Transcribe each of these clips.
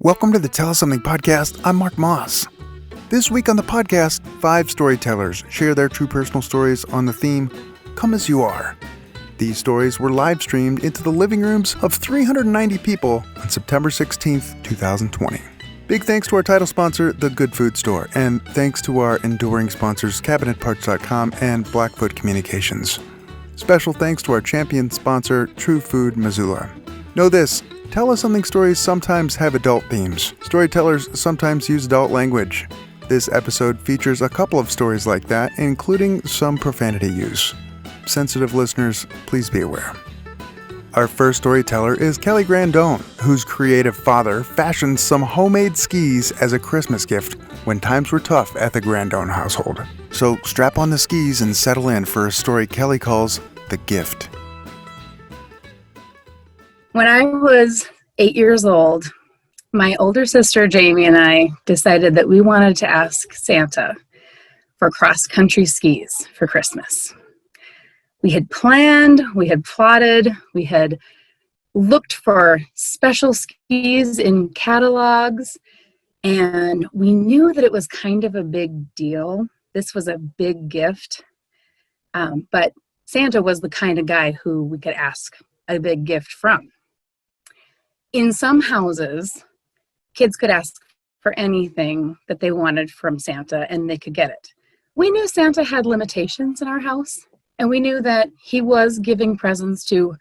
Welcome to the Tell Us Something podcast. I'm Mark Moss. This week on the podcast, 5 storytellers share their true personal stories on the theme, Come As You Are. These stories were live streamed into the living rooms of 390 people on September 16th, 2020. Big thanks to our title sponsor, The Good Food Store, and thanks to our enduring sponsors, CabinetParts.com and Blackfoot Communications. Special thanks to our champion sponsor, True Food Missoula. Know this, Tell Us Something stories sometimes have adult themes. Storytellers sometimes use adult language. This episode features a couple of stories like that, including some profanity use. Sensitive listeners, please be aware. Our first storyteller is Kelly Grandone, whose creative father fashioned some homemade skis as a Christmas gift when times were tough at the Grandone household. So strap on the skis and settle in for a story Kelly calls The Gift. When I was 8 years old, my older sister Jamie and I decided that we wanted to ask Santa for cross-country skis for Christmas. We had planned, we had plotted, we had looked for special skis in catalogs, and we knew that it was kind of a big deal. This was a big gift, but Santa was the kind of guy who we could ask a big gift from. In some houses, kids could ask for anything that they wanted from Santa and they could get it. We knew Santa had limitations in our house, and we knew that he was giving presents to,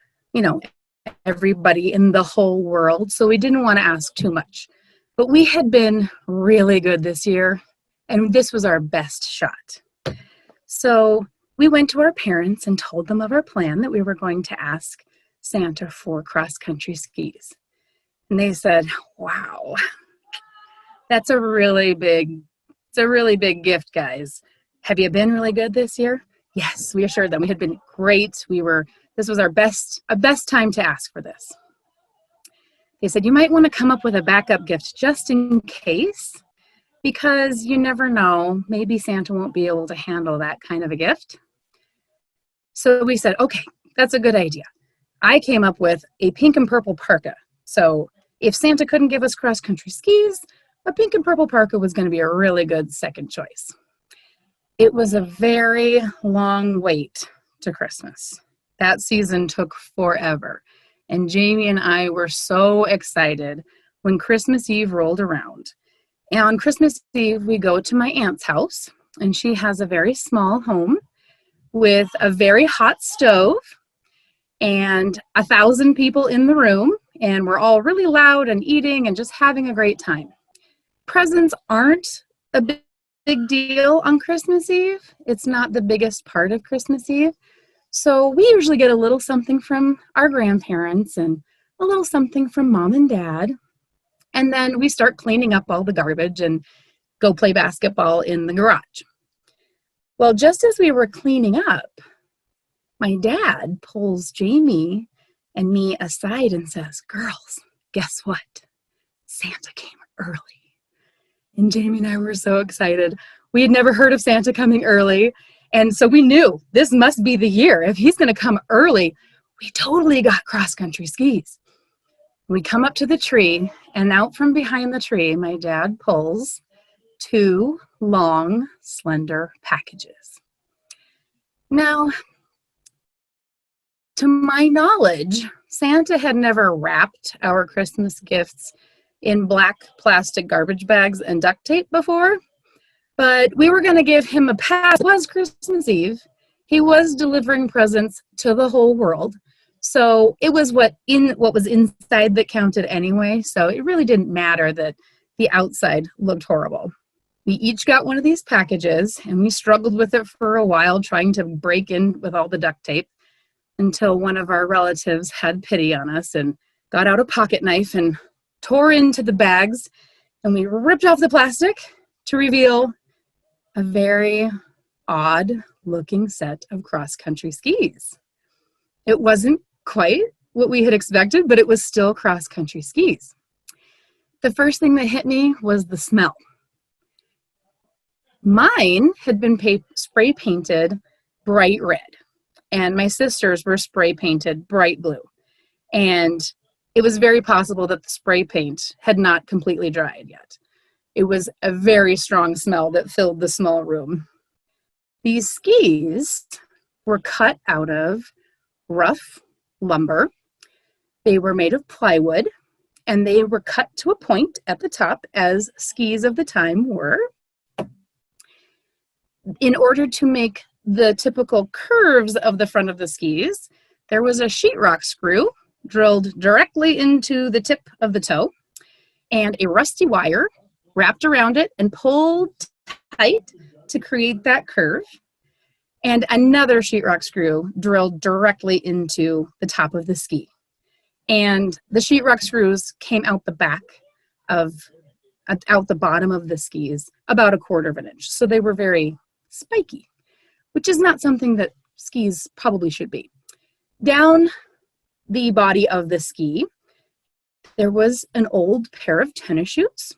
everybody in the whole world, so we didn't want to ask too much. But we had been really good this year, and this was our best shot. So we went to our parents and told them of our plan that we were going to ask Santa for cross-country skis. And they said, wow, that's a really big gift, guys. Have you been really good this year? Yes, we assured them we had been great. This was our best time to ask for this. They said, you might want to come up with a backup gift just in case, because you never know, maybe Santa won't be able to handle that kind of a gift. So we said, okay, that's a good idea. I came up with a pink and purple parka. So if Santa couldn't give us cross-country skis, a pink and purple parka was going to be a really good second choice. It was a very long wait to Christmas. That season took forever, and Jamie and I were so excited when Christmas Eve rolled around. And on Christmas Eve, we go to my aunt's house, and she has a very small home with a very hot stove and 1,000 people in the room, and we're all really loud and eating and just having a great time. Presents aren't a big deal on Christmas Eve. It's not the biggest part of Christmas Eve. So we usually get a little something from our grandparents and a little something from mom and dad. And then we start cleaning up all the garbage and go play basketball in the garage. Well, just as we were cleaning up, my dad pulls Jamie and me aside and says, girls, guess what? Santa came early. And Jamie and I were so excited. We had never heard of Santa coming early. And so we knew this must be the year. If he's going to come early, we totally got cross-country skis. We come up to the tree, and out from behind the tree, my dad pulls 2 long, slender packages. Now, to my knowledge, Santa had never wrapped our Christmas gifts in black plastic garbage bags and duct tape before, but we were going to give him a pass. It was Christmas Eve. He was delivering presents to the whole world, so it was what was inside that counted anyway, so it really didn't matter that the outside looked horrible. We each got one of these packages, and we struggled with it for a while, trying to break in with all the duct tape, until one of our relatives had pity on us and got out a pocket knife and tore into the bags, and we ripped off the plastic to reveal a very odd-looking set of cross-country skis. It wasn't quite what we had expected, but it was still cross-country skis. The first thing that hit me was the smell. Mine had been spray painted bright red, and my sisters were spray painted bright blue. And it was very possible that the spray paint had not completely dried yet. It was a very strong smell that filled the small room. These skis were cut out of rough lumber. They were made of plywood, and they were cut to a point at the top, as skis of the time were. In order to make the typical curves of the front of the skis, there was a sheetrock screw drilled directly into the tip of the toe, and a rusty wire wrapped around it and pulled tight to create that curve, and another sheetrock screw drilled directly into the top of the ski. And the sheetrock screws came out the back of, out the bottom of the skis, about 1/4 of an inch. So they were very spiky, which is not something that skis probably should be. Down the body of the ski, there was an old pair of tennis shoes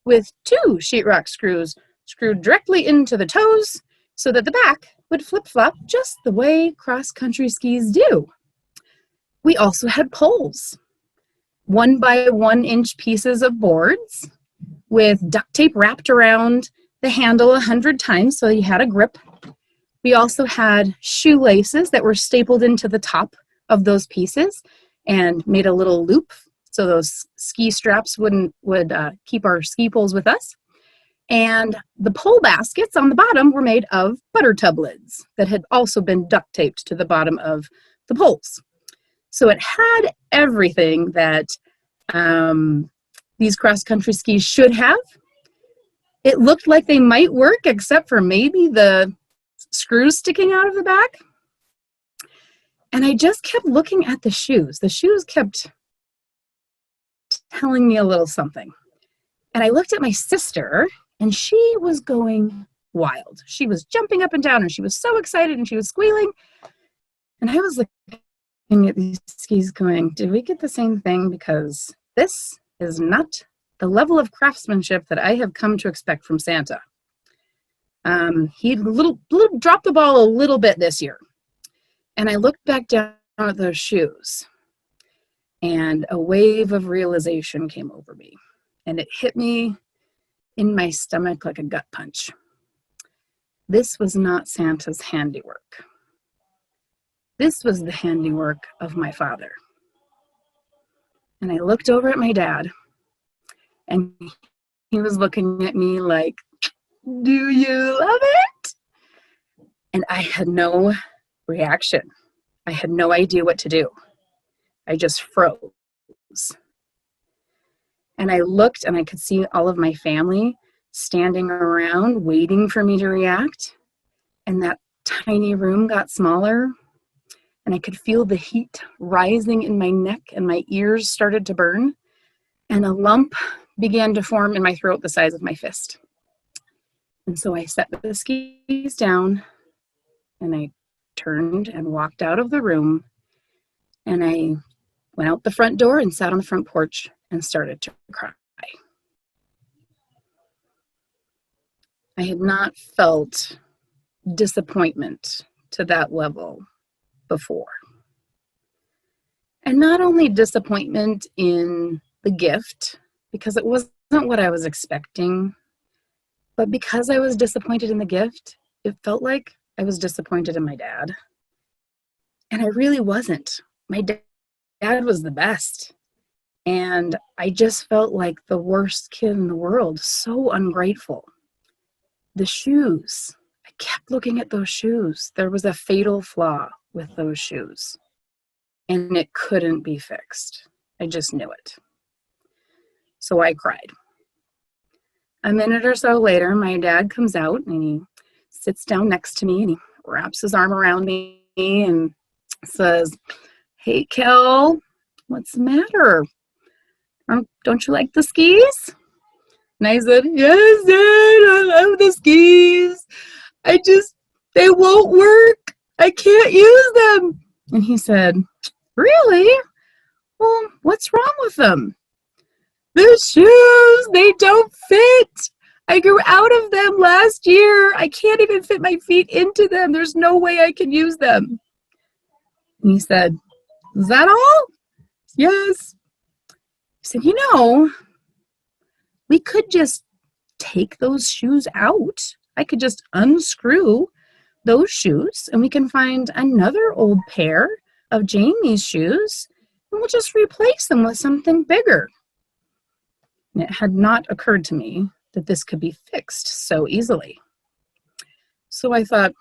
with 2 sheetrock screws screwed directly into the toes so that the back would flip-flop just the way cross-country skis do. We also had poles, 1 by 1 inch pieces of boards with duct tape wrapped around the handle 100 times so you had a grip. We also had shoelaces that were stapled into the top of those pieces and made a little loop so those ski straps would keep our ski poles with us. And the pole baskets on the bottom were made of butter tub lids that had also been duct taped to the bottom of the poles. So it had everything that these cross-country skis should have. It looked like they might work, except for maybe the screws sticking out of the back. And I just kept looking at the shoes. The shoes kept telling me a little something. And I looked at my sister, and she was going wild. She was jumping up and down, and she was so excited, and she was squealing. And I was looking at these skis going, did we get the same thing? Because this is not the level of craftsmanship that I have come to expect from Santa. He dropped the ball a little bit this year. And I looked back down at those shoes, and a wave of realization came over me. And it hit me in my stomach like a gut punch. This was not Santa's handiwork. This was the handiwork of my father. And I looked over at my dad, and he was looking at me like, do you love it? And I had no reaction. I had no idea what to do. I just froze. And I looked, and I could see all of my family standing around waiting for me to react. And that tiny room got smaller, and I could feel the heat rising in my neck, and my ears started to burn, and a lump began to form in my throat the size of my fist. And so I set the skis down, and I turned and walked out of the room, and I went out the front door and sat on the front porch and started to cry. I had not felt disappointment to that level before. And not only disappointment in the gift, because it wasn't what I was expecting, but because I was disappointed in the gift, it felt like I was disappointed in my dad. And I really wasn't. My dad was the best. And I just felt like the worst kid in the world, so ungrateful. The shoes, I kept looking at those shoes. There was a fatal flaw with those shoes, and it couldn't be fixed. I just knew it. So I cried. A minute or so later, my dad comes out, and he sits down next to me, and he wraps his arm around me and says, "Hey, Kel, what's the matter? Don't you like the skis?" And I said, "Yes, Dad, I love the skis. They won't work. I can't use them." And he said, "Really? Well, what's wrong with them?" "The shoes, they don't fit. I grew out of them last year. I can't even fit my feet into them. There's no way I can use them." And he said, "Is that all?" "Yes." said, we could just take those shoes out. I could just unscrew those shoes and we can find another old pair of Jamie's shoes and we'll just replace them with something bigger. And it had not occurred to me that this could be fixed so easily. So I thought,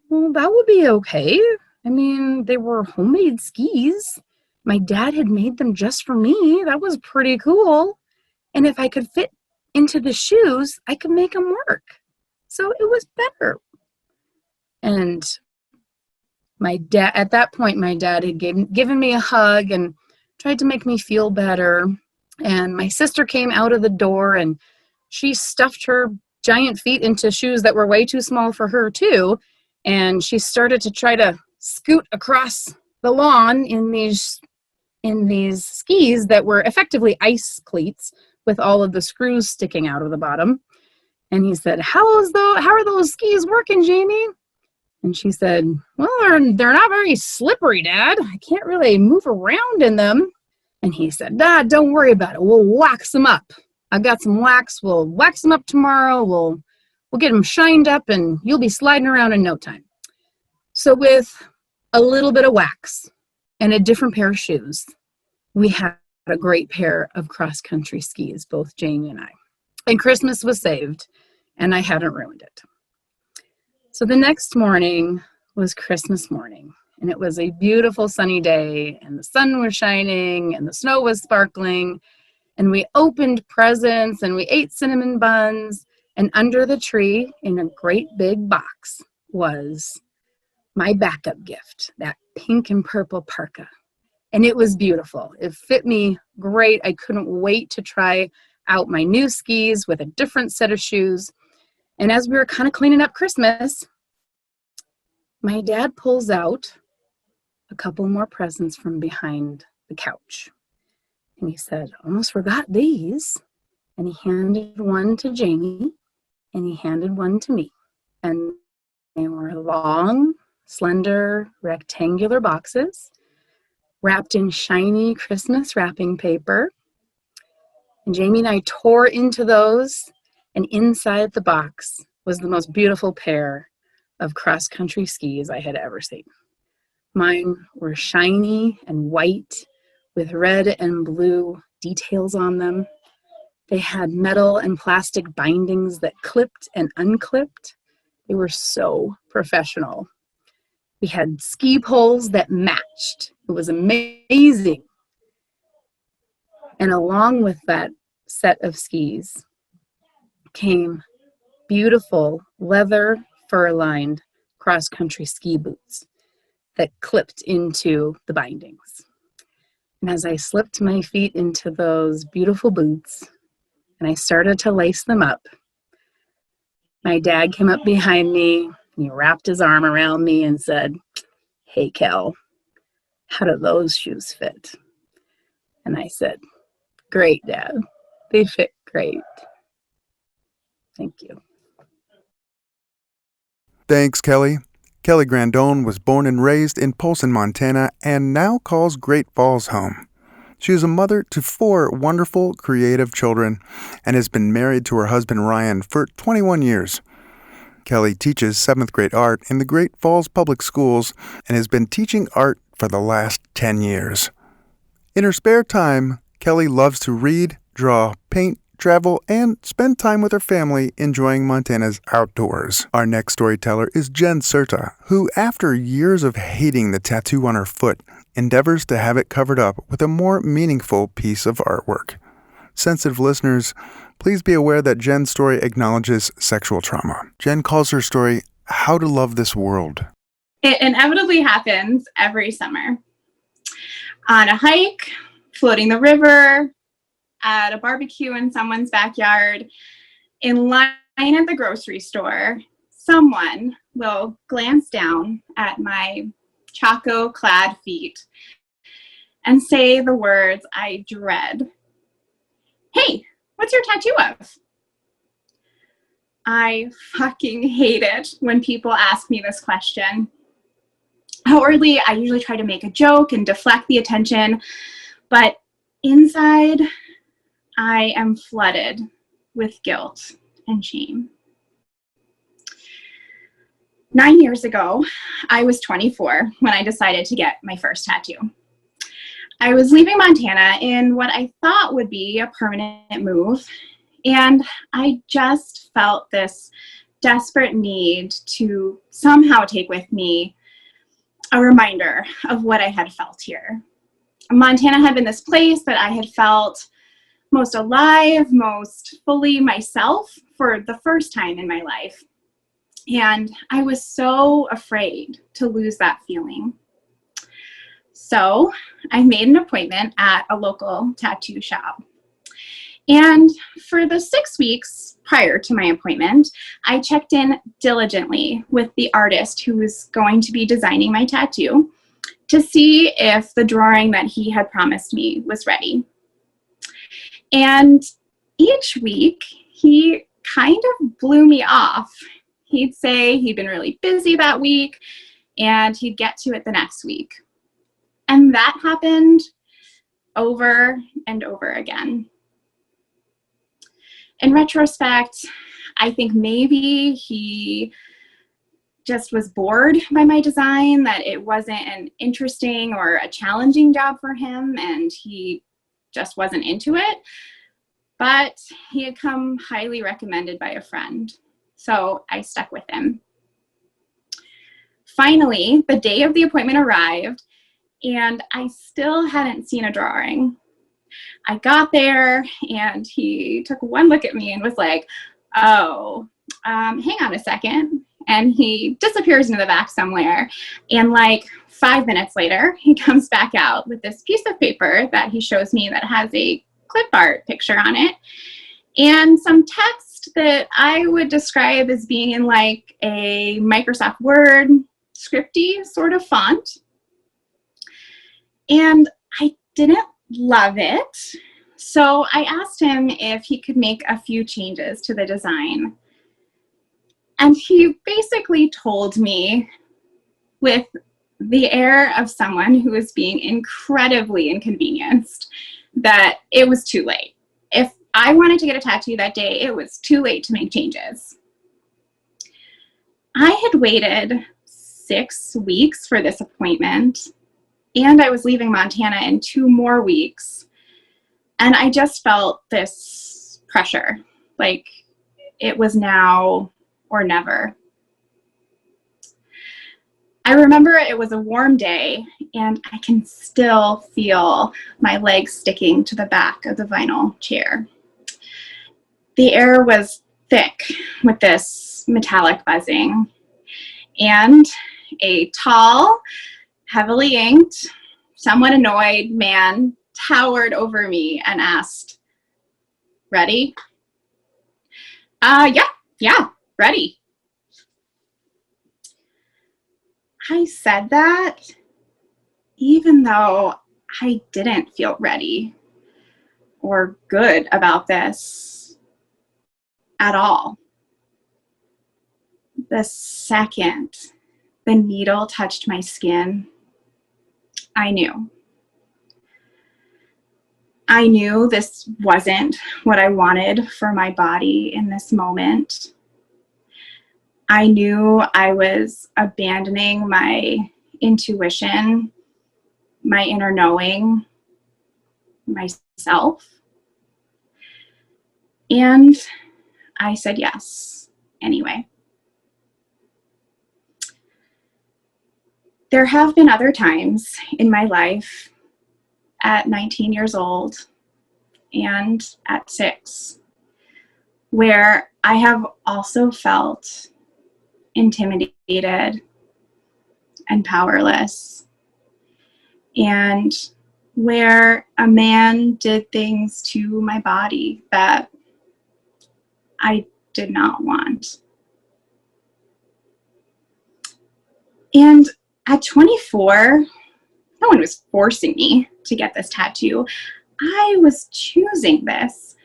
well, that would be okay. I mean, they were homemade skis. My dad had made them just for me. That was pretty cool. And if I could fit into the shoes, I could make them work. So it was better. And at that point, my dad had given me a hug and tried to make me feel better. And my sister came out of the door and she stuffed her giant feet into shoes that were way too small for her too. And she started to try to scoot across the lawn in these skis that were effectively ice cleats with all of the screws sticking out of the bottom. And he said, how are those skis working, Jamie? And she said, well, they're not very slippery, Dad. I can't really move around in them. And he said, don't worry about it. We'll wax them up. I've got some wax. We'll wax them up tomorrow. We'll get them shined up and you'll be sliding around in no time. So with a little bit of wax and a different pair of shoes, we had a great pair of cross-country skis, both Jamie and I. And Christmas was saved, and I hadn't ruined it. So the next morning was Christmas morning, and it was a beautiful sunny day, and the sun was shining, and the snow was sparkling, and we opened presents, and we ate cinnamon buns, and under the tree, in a great big box, was my backup gift, that pink and purple parka. And it was beautiful. It fit me great. I couldn't wait to try out my new skis with a different set of shoes. And as we were kind of cleaning up Christmas, my dad pulls out a couple more presents from behind the couch. And he said, almost forgot these. And he handed one to Jamie and he handed one to me. And they were long, slender, rectangular boxes wrapped in shiny Christmas wrapping paper. And Jamie and I tore into those, and inside the box was the most beautiful pair of cross-country skis I had ever seen. Mine were shiny and white with red and blue details on them. They had metal and plastic bindings that clipped and unclipped. They were so professional. We had ski poles that matched. It was amazing. And along with that set of skis came beautiful leather fur-lined cross-country ski boots that clipped into the bindings. And as I slipped my feet into those beautiful boots and I started to lace them up, my dad came up behind me and he wrapped his arm around me and said, "Hey, Kel, how do those shoes fit?" And I said, "Great, Dad. They fit great. Thank you." Thanks, Kelly. Kelly Grandone was born and raised in Polson, Montana, and now calls Great Falls home. She is a mother to 4 wonderful, creative children and has been married to her husband Ryan for 21 years. Kelly teaches 7th grade art in the Great Falls Public Schools and has been teaching art for the last 10 years. In her spare time, Kelly loves to read, draw, paint, travel, and spend time with her family enjoying Montana's outdoors. Our next storyteller is Jen Certa, who, after years of hating the tattoo on her foot, endeavors to have it covered up with a more meaningful piece of artwork. Sensitive listeners, please be aware that Jen's story acknowledges sexual trauma. Jen calls her story How to Love This World. It inevitably happens every summer. On a hike, floating the river, at a barbecue in someone's backyard, in line at the grocery store, someone will glance down at my Chaco-clad feet and say the words I dread. "Hey, what's your tattoo of?" I fucking hate it when people ask me this question. Outwardly, I usually try to make a joke and deflect the attention, but inside, I am flooded with guilt and shame. 9 years ago, I was 24 when I decided to get my first tattoo. I was leaving Montana in what I thought would be a permanent move, and I just felt this desperate need to somehow take with me a reminder of what I had felt here. Montana had been this place that I had felt most alive, most fully myself for the first time in my life. And I was so afraid to lose that feeling. So I made an appointment at a local tattoo shop. And for the 6 weeks prior to my appointment, I checked in diligently with the artist who was going to be designing my tattoo to see if the drawing that he had promised me was ready. And each week, he kind of blew me off. He'd say he'd been really busy that week and he'd get to it the next week. And that happened over and over again. In retrospect, I think maybe he just was bored by my design, that it wasn't an interesting or a challenging job for him, and he just wasn't into it. But he had come highly recommended by a friend, so I stuck with him. Finally, the day of the appointment arrived, and I still hadn't seen a drawing. I got there, and he took one look at me and was like, oh, hang on a second. And he disappears into the back somewhere. And like 5 minutes later, he comes back out with this piece of paper that he shows me that has a clip art picture on it and some text that I would describe as being in like a Microsoft Word scripty sort of font. And I didn't love it. So I asked him if he could make a few changes to the design. And he basically told me, with the air of someone who was being incredibly inconvenienced, that it was too late. If I wanted to get a tattoo that day, it was too late to make changes. I had waited 6 weeks for this appointment, and I was leaving Montana in 2 more weeks. And I just felt this pressure, like it was now or never. I remember it was a warm day, and I can still feel my legs sticking to the back of the vinyl chair. The air was thick with this metallic buzzing, and a tall, heavily inked, somewhat annoyed man towered over me and asked, "Ready?" Yeah, ready. I said that even though I didn't feel ready or good about this at all. The second the needle touched my skin, I knew. I knew this wasn't what I wanted for my body in this moment. I knew I was abandoning my intuition, my inner knowing, myself. And I said yes anyway. There have been other times in my life at 19 years old and at 6 where I have also felt intimidated and powerless, and where a man did things to my body that I did not want. And at 24, no one was forcing me to get this tattoo. I was choosing this.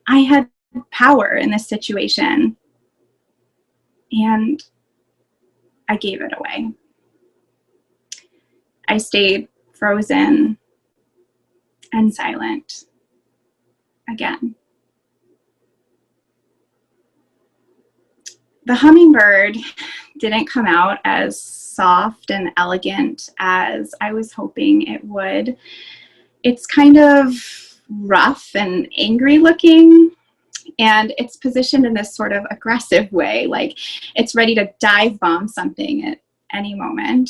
I had power in this situation, and I gave it away. I stayed frozen and silent again. The hummingbird didn't come out as soft and elegant as I was hoping it would. It's kind of rough and angry looking, and it's positioned in this sort of aggressive way, like it's ready to dive bomb something at any moment.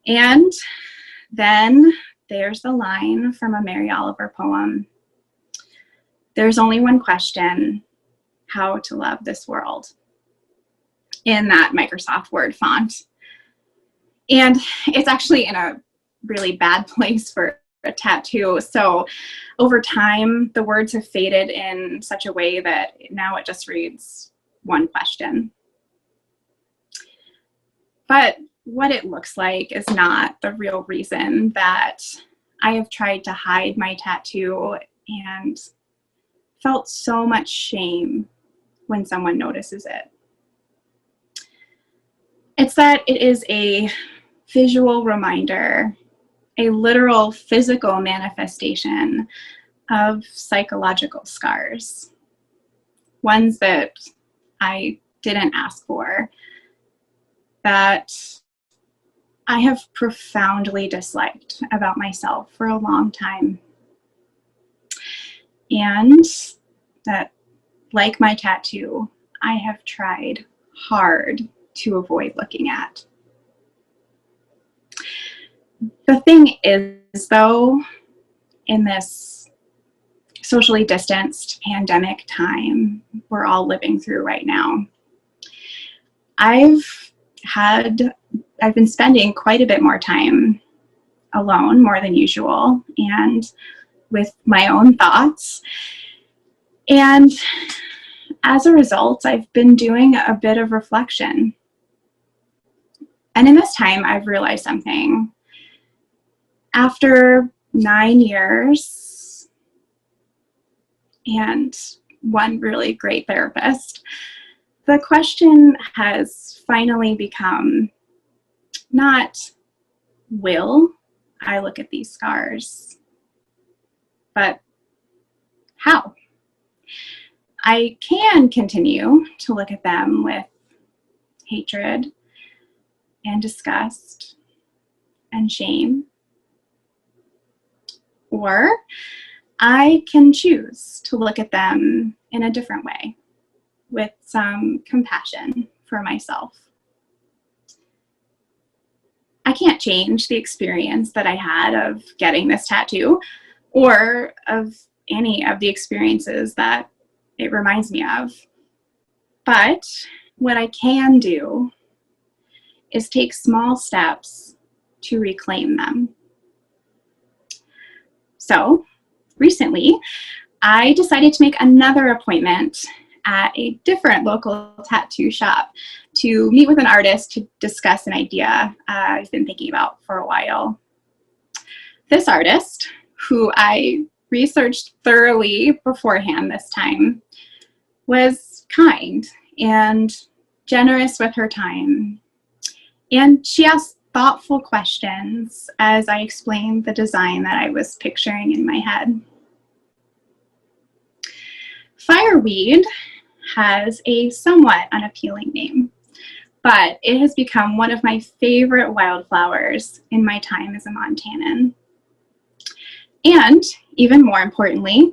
And then there's the line from a Mary Oliver poem: "There's only one question, how to love this world," in that Microsoft Word font. And it's actually in a really bad place for a tattoo. So over time, the words have faded in such a way that now it just reads one question. But what it looks like is not the real reason that I have tried to hide my tattoo and felt so much shame when someone notices it. It's that it is a visual reminder, a literal physical manifestation of psychological scars, ones that I didn't ask for, that I have profoundly disliked about myself for a long time. And that, like my tattoo, I have tried hard to avoid looking at. The thing is, though, in this socially distanced pandemic time we're all living through right now, I've been spending quite a bit more time alone, more than usual, and with my own thoughts. And as a result, I've been doing a bit of reflection. And in this time, I've realized something. After 9 years and one really great therapist, the question has finally become not, will I look at these scars, but how? I can continue to look at them with hatred and disgust and shame, or I can choose to look at them in a different way, with some compassion for myself. I can't change the experience that I had of getting this tattoo, or of any of the experiences that it reminds me of. But what I can do is take small steps to reclaim them. So recently, I decided to make another appointment at a different local tattoo shop to meet with an artist to discuss an idea I've been thinking about for a while. This artist, who I researched thoroughly beforehand this time, was kind and generous with her time. And she asked thoughtful questions as I explained the design that I was picturing in my head. Fireweed has a somewhat unappealing name, but it has become one of my favorite wildflowers in my time as a Montanan. And even more importantly,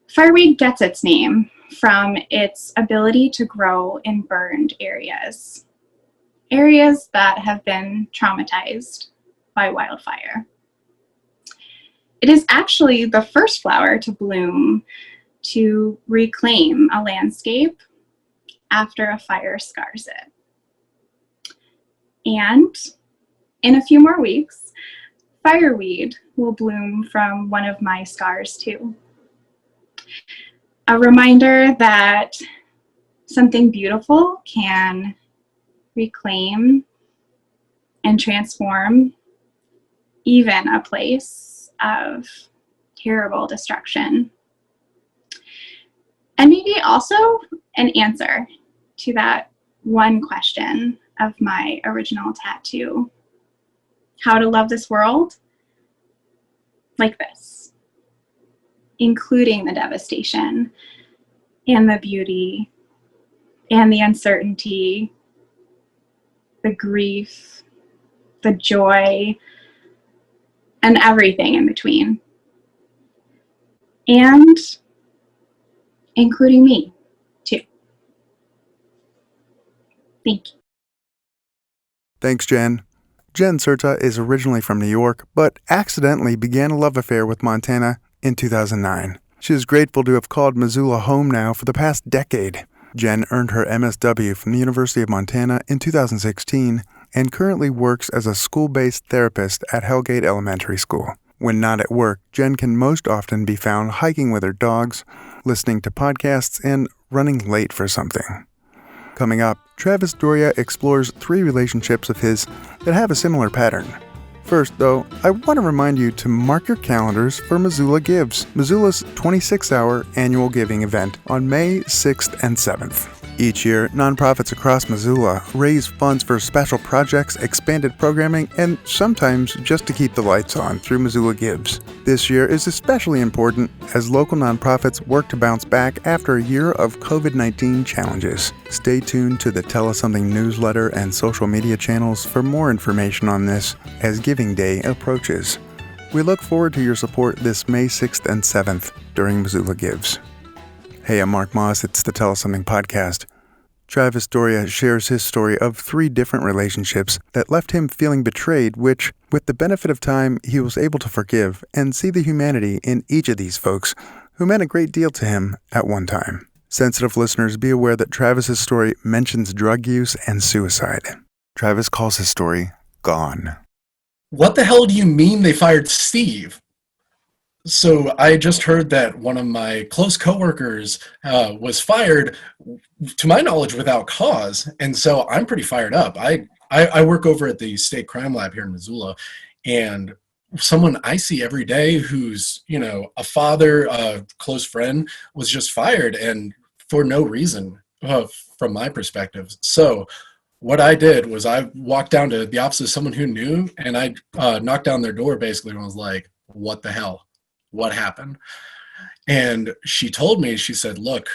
fireweed gets its name from its ability to grow in burned areas that have been traumatized by wildfire. It is actually the first flower to bloom to reclaim a landscape after a fire scars it. And in a few more weeks, fireweed will bloom from one of my scars too. A reminder that something beautiful can reclaim and transform even a place of terrible destruction. And maybe also an answer to that one question of my original tattoo: how to love this world? like this, including the devastation and the beauty and the uncertainty, the grief, the joy, and everything in between. And including me, too. Thank you. Thanks, Jen. Jen Certa is originally from New York, but accidentally began a love affair with Montana in 2009. She is grateful to have called Missoula home now for the past decade. Jen earned her MSW from the University of Montana in 2016 and currently works as a school-based therapist at Hellgate Elementary School. When not at work, Jen can most often be found hiking with her dogs, listening to podcasts, and running late for something. Coming up, Travis Doria explores 3 relationships of his that have a similar pattern. First, though, I want to remind you to mark your calendars for Missoula Gives, Missoula's 26-hour annual giving event on May 6th and 7th. Each year, nonprofits across Missoula raise funds for special projects, expanded programming, and sometimes just to keep the lights on through Missoula Gives. This year is especially important as local nonprofits work to bounce back after a year of COVID-19 challenges. Stay tuned to the Tell Us Something newsletter and social media channels for more information on this as Giving Day approaches. We look forward to your support this May 6th and 7th during Missoula Gives. Hey, I'm Mark Moss. It's the Tell Us Something podcast. Travis Doria shares his story of 3 different relationships that left him feeling betrayed, which, with the benefit of time, he was able to forgive and see the humanity in each of these folks who meant a great deal to him at one time. Sensitive listeners, be aware that Travis's story mentions drug use and suicide. Travis calls his story Gone. What the hell do you mean they fired Steve? So I just heard that one of my close coworkers was fired, to my knowledge, without cause. And so I'm pretty fired up. I work over at the state crime lab here in Missoula, and someone I see every day who's, a father, a close friend, was just fired, and for no reason from my perspective. So what I did was I walked down to the office of someone who knew, and I knocked down their door basically and was like, what the hell? What happened? And she told me, she said, look,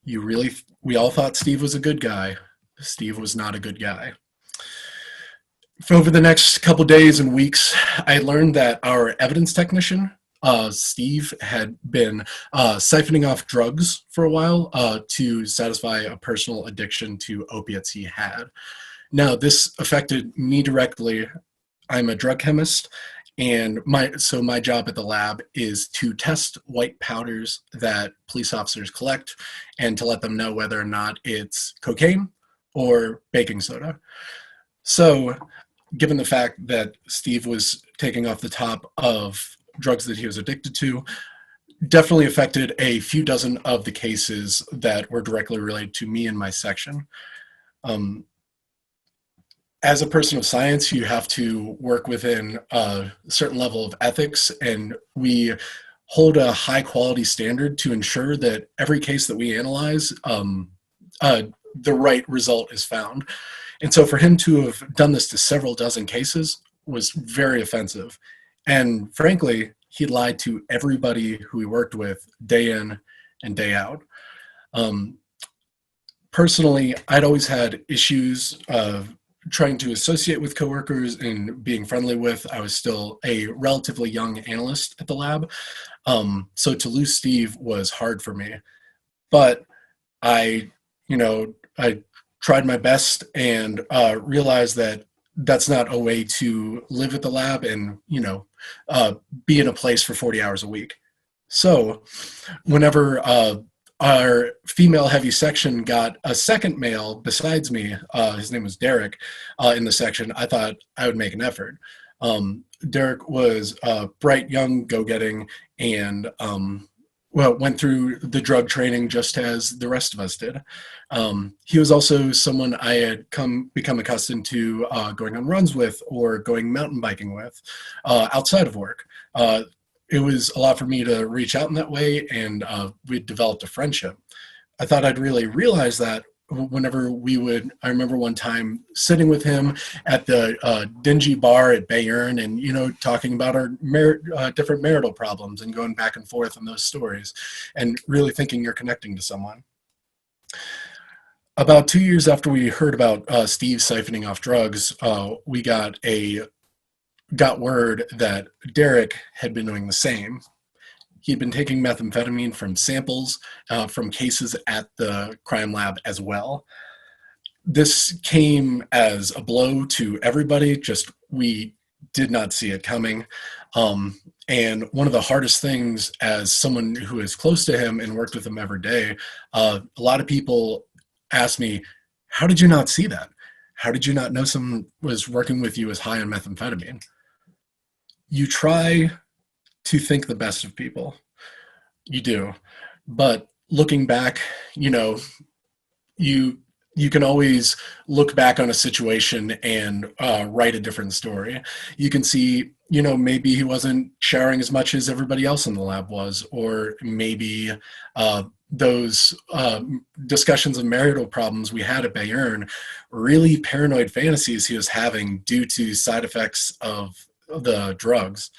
we all thought Steve was a good guy. Steve was not a good guy. For over the next couple days and weeks, I learned that our evidence technician, Steve, had been siphoning off drugs for a while to satisfy a personal addiction to opiates he had. Now, this affected me directly. I'm a drug chemist, and my job at the lab is to test white powders that police officers collect and to let them know whether or not it's cocaine or baking soda. So given the fact that Steve was taking off the top of drugs that he was addicted to, definitely affected a few dozen of the cases that were directly related to me and my section. As a person of science, you have to work within a certain level of ethics, and we hold a high quality standard to ensure that every case that we analyze, the right result is found. And so for him to have done this to several dozen cases was very offensive. And frankly, he lied to everybody who he worked with day in and day out. Personally, I'd always had issues of trying to associate with coworkers and being friendly with. I was still a relatively young analyst at the lab. So to lose Steve was hard for me. But I tried my best and realized that that's not a way to live at the lab and, be in a place for 40 hours a week. So whenever our female heavy section got a second male besides me, his name was Derek, in the section, I thought I would make an effort. Derek was bright, young, go-getting, and went through the drug training just as the rest of us did. He was also someone I had become accustomed to going on runs with or going mountain biking with outside of work. It was a lot for me to reach out in that way, and we developed a friendship. I thought I'd really realize that whenever I remember one time sitting with him at the dingy bar at Bayern and, talking about our different marital problems and going back and forth on those stories and really thinking you're connecting to someone. About 2 years after we heard about Steve siphoning off drugs, we got word that Derek had been doing the same. He'd been taking methamphetamine from samples from cases at the crime lab as well. This came as a blow to everybody, just we did not see it coming. And one of the hardest things as someone who is close to him and worked with him every day, a lot of people ask me, how did you not see that? How did you not know someone was working with you as high on methamphetamine? You try to think the best of people. You do. But looking back, you can always look back on a situation and write a different story. You can see, maybe he wasn't showering as much as everybody else in the lab was, or maybe those discussions of marital problems we had at Bayern, really paranoid fantasies he was having due to side effects of the drugs.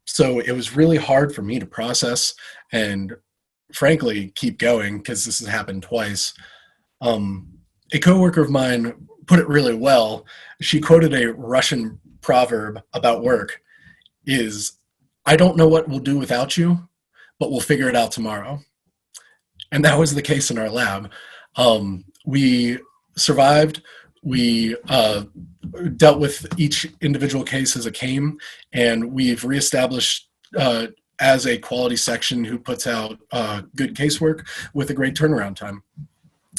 So it was really hard for me to process and frankly keep going because this has happened twice. A coworker of mine put it really well. She quoted a Russian proverb about work is, I don't know what we'll do without you, but we'll figure it out tomorrow. And that was the case in our lab. We survived. We dealt with each individual case as it came, and we've reestablished as a quality section who puts out good casework with a great turnaround time.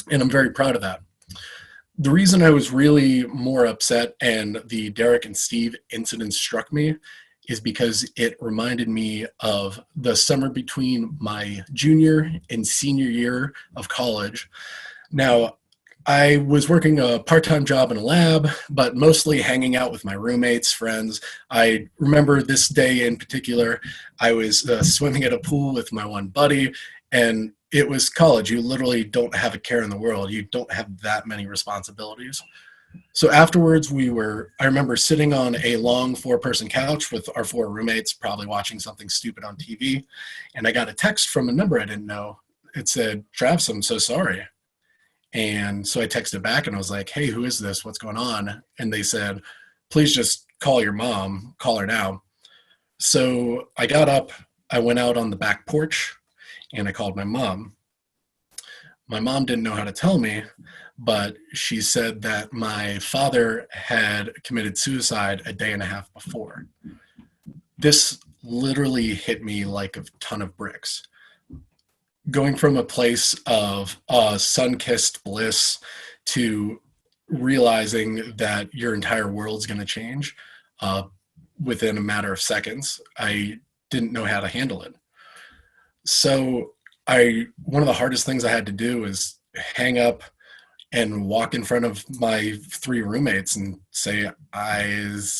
And I'm very proud of that. The reason I was really more upset and the Derek and Steve incident struck me is because it reminded me of the summer between my junior and senior year of college. Now, I was working a part-time job in a lab, but mostly hanging out with my roommates, friends. I remember this day in particular, I was swimming at a pool with my one buddy, and it was college. You literally don't have a care in the world. You don't have that many responsibilities. So afterwards, I remember sitting on a long 4-person couch with our 4 roommates, probably watching something stupid on TV, and I got a text from a number I didn't know. It said, Travis, I'm so sorry. And so I texted back and I was like, hey, who is this? What's going on? And they said, please just call your mom, call her now. So I got up, I went out on the back porch and I called my mom. My mom didn't know how to tell me, but she said that my father had committed suicide a day and a half before. This literally hit me like a ton of bricks. Going from a place of sun-kissed bliss to realizing that your entire world's going to change within a matter of seconds, I didn't know how to handle it. So one of the hardest things I had to do is hang up and walk in front of my 3 roommates and say,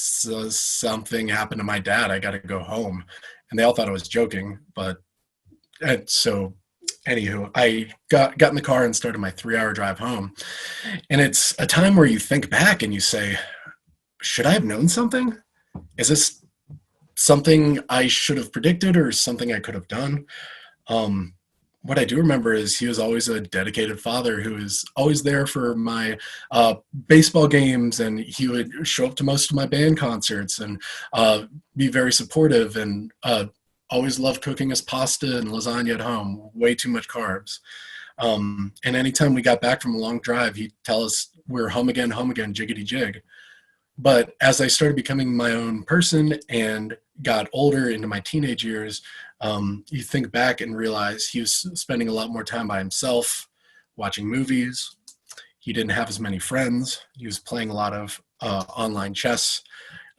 something happened to my dad. I got to go home. And they all thought I was joking, but so anywho, I got in the car and started my 3-hour drive home. And it's a time where you think back and you say, should I have known something? Is this something I should have predicted or something I could have done? What I do remember is he was always a dedicated father who was always there for my baseball games, and he would show up to most of my band concerts and be very supportive, and always loved cooking us pasta and lasagna at home, way too much carbs. And anytime we got back from a long drive, he'd tell us we're home again, jiggity jig. But as I started becoming my own person and got older into my teenage years, you think back and realize he was spending a lot more time by himself, watching movies. He didn't have as many friends. He was playing a lot of online chess.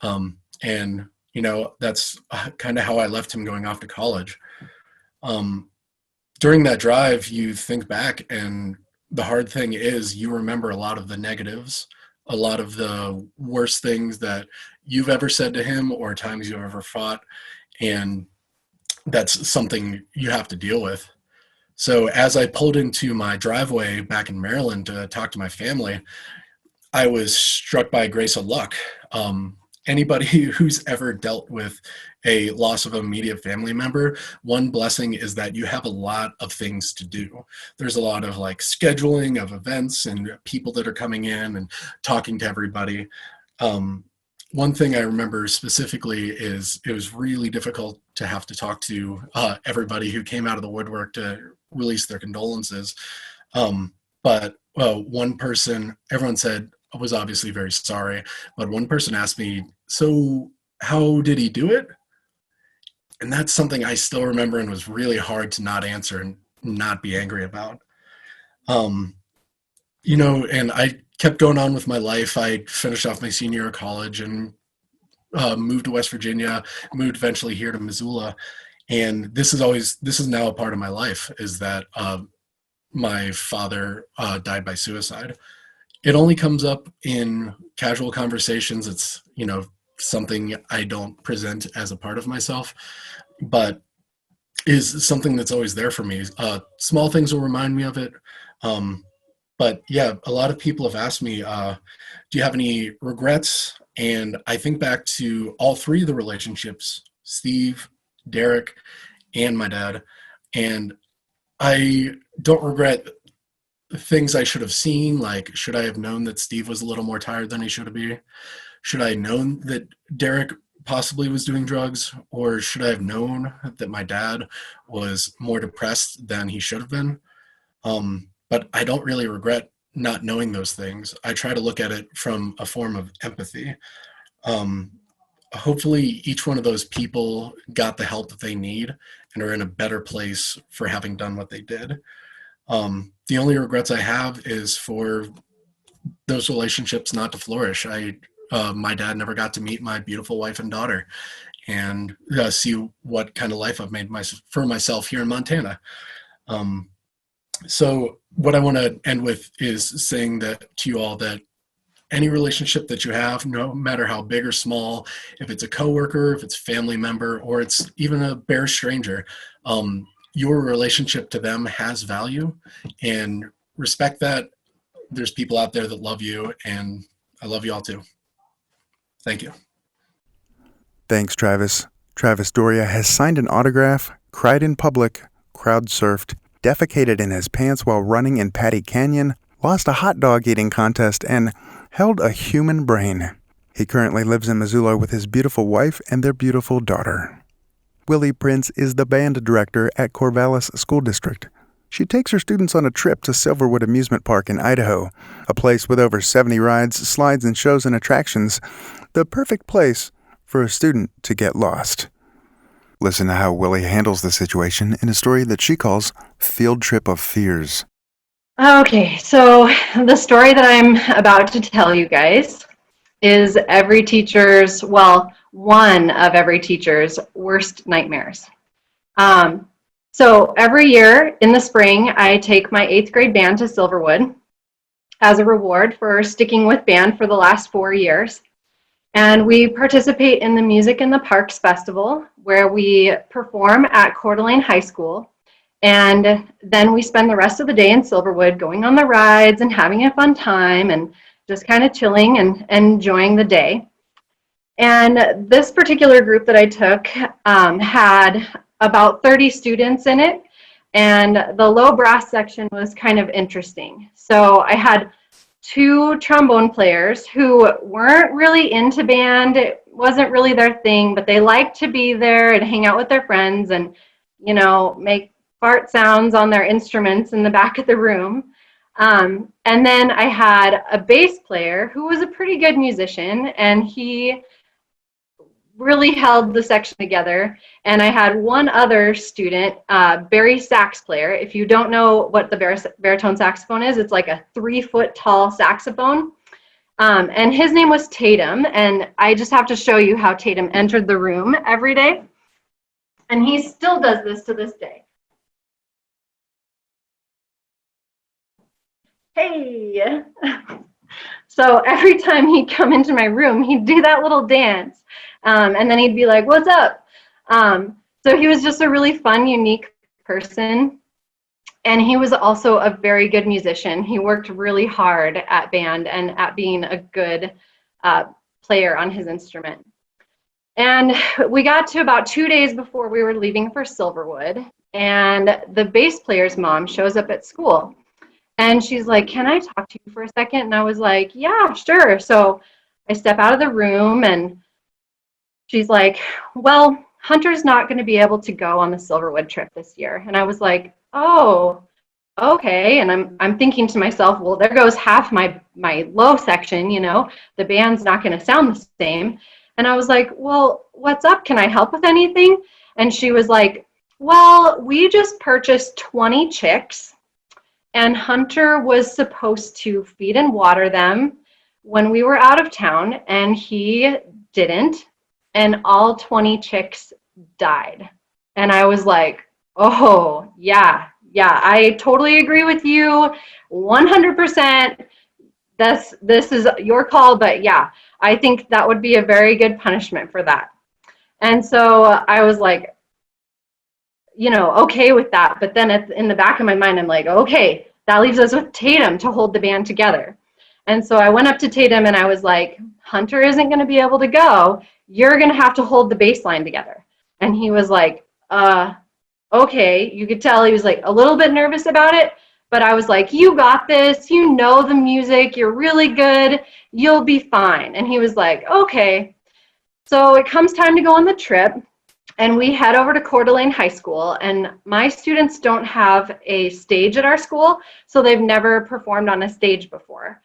And that's kind of how I left him going off to college. During that drive, you think back, and the hard thing is you remember a lot of the negatives, a lot of the worst things that you've ever said to him or times you've ever fought. And that's something you have to deal with. So as I pulled into my driveway back in Maryland to talk to my family, I was struck by a grace of luck. Anybody who's ever dealt with a loss of an immediate family member, one blessing is that you have a lot of things to do. There's a lot of like scheduling of events and people that are coming in and talking to everybody. One thing I remember specifically is it was really difficult to have to talk to everybody who came out of the woodwork to release their condolences. But one person, everyone said, was obviously very sorry, but one person asked me, so how did he do it? And that's something I still remember and was really hard to not answer and not be angry about. And I kept going on with my life. I finished off my senior year of college and moved to West Virginia, moved eventually here to Missoula. And this is now a part of my life, is that my father died by suicide. It only comes up in casual conversations. It's, something I don't present as a part of myself, but is something that's always there for me. Small things will remind me of it. But yeah, a lot of people have asked me, do you have any regrets? And I think back to all three of the relationships, Steve, Derek, and my dad. And I don't regret things I should have seen. Like, should I have known that Steve was a little more tired than he should be? Should I have known that Derek possibly was doing drugs? Or should I have known that my dad was more depressed than he should have been? But I don't really regret not knowing those things. I try to look at it from a form of empathy. Hopefully each one of those people got the help that they need and are in a better place for having done what they did. The only regrets I have is for those relationships not to flourish. My dad never got to meet my beautiful wife and daughter and see what kind of life I've made for myself here in Montana. So what I want to end with is saying that to you all, that any relationship that you have, no matter how big or small, if it's a coworker, if it's a family member, or it's even a bare stranger, your relationship to them has value, and respect that. There's people out there that love you, and I love you all too. Thank you. Thanks, Travis. Travis Doria has signed an autograph, cried in public, crowd surfed, defecated in his pants while running in Patty Canyon, lost a hot dog eating contest, and held a human brain. He currently lives in Missoula with his beautiful wife and their beautiful daughter. Willie Prince is the band director at Corvallis School District. She takes her students on a trip to Silverwood Amusement Park in Idaho, a place with over 70 rides, slides, and shows and attractions, the perfect place for a student to get lost. Listen to how Willie handles the situation in a story that she calls Field Trip of Fears. Okay, so the story that I'm about to tell you guys is one of every teacher's worst nightmares. So every year in the spring, I take my 8th grade band to Silverwood as a reward for sticking with band for the last 4 years. And we participate in the Music in the Parks Festival, where we perform at Coeur d'Alene High School. And then we spend the rest of the day in Silverwood going on the rides and having a fun time and just kind of chilling and enjoying the day. And this particular group that I took had about 30 students in it, and the low brass section was kind of interesting. So I had 2 trombone players who weren't really into band. It wasn't really their thing, but they liked to be there and hang out with their friends and, make fart sounds on their instruments in the back of the room. And then I had a bass player who was a pretty good musician, and he really held the section together. And I had one other student, Barry sax player. If you don't know what the baritone saxophone is, it's like a 3-foot tall saxophone. And his name was Tatum. And I just have to show you how Tatum entered the room every day. And he still does this to this day. Hey! So every time he'd come into my room, he'd do that little dance. And then he'd be like, "What's up?" So he was just a really fun, unique person. And he was also a very good musician. He worked really hard at band and at being a good player on his instrument. And we got to about 2 days before we were leaving for Silverwood, and the bass player's mom shows up at school. And she's like, "Can I talk to you for a second?" And I was like, "Yeah, sure." So I step out of the room, and she's like, "Well, Hunter's not going to be able to go on the Silverwood trip this year." And I was like, "Oh, okay." And I'm thinking to myself, well, there goes half my low section, the band's not going to sound the same. And I was like, "Well, what's up? Can I help with anything?" And she was like, "Well, we just purchased 20 chicks, and Hunter was supposed to feed and water them when we were out of town, and he didn't, and all 20 chicks died." And I was like, "Oh, yeah, I totally agree with you, 100%. This is your call, but yeah, I think that would be a very good punishment for that." And so I was like, okay with that. But then in the back of my mind, I'm like, okay, that leaves us with Tatum to hold the band together. And so I went up to Tatum and I was like, "Hunter isn't going to be able to go. You're going to have to hold the bass line together." And he was like, okay. You could tell he was like a little bit nervous about it. But I was like, "You got this. You know the music. You're really good. You'll be fine." And he was like, "Okay." So it comes time to go on the trip. And we head over to Coeur d'Alene High School, and my students don't have a stage at our school, so they've never performed on a stage before.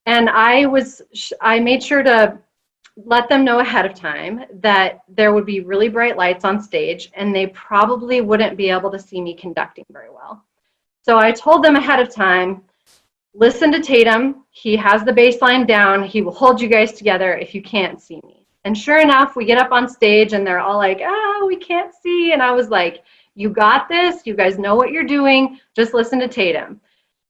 And I made sure to let them know ahead of time that there would be really bright lights on stage, and they probably wouldn't be able to see me conducting very well. So I told them ahead of time, "Listen to Tatum. He has the bass line down. He will hold you guys together if you can't see me." And sure enough, we get up on stage and they're all like, "Oh, we can't see." And I was like, "You got this. You guys know what you're doing. Just listen to Tatum."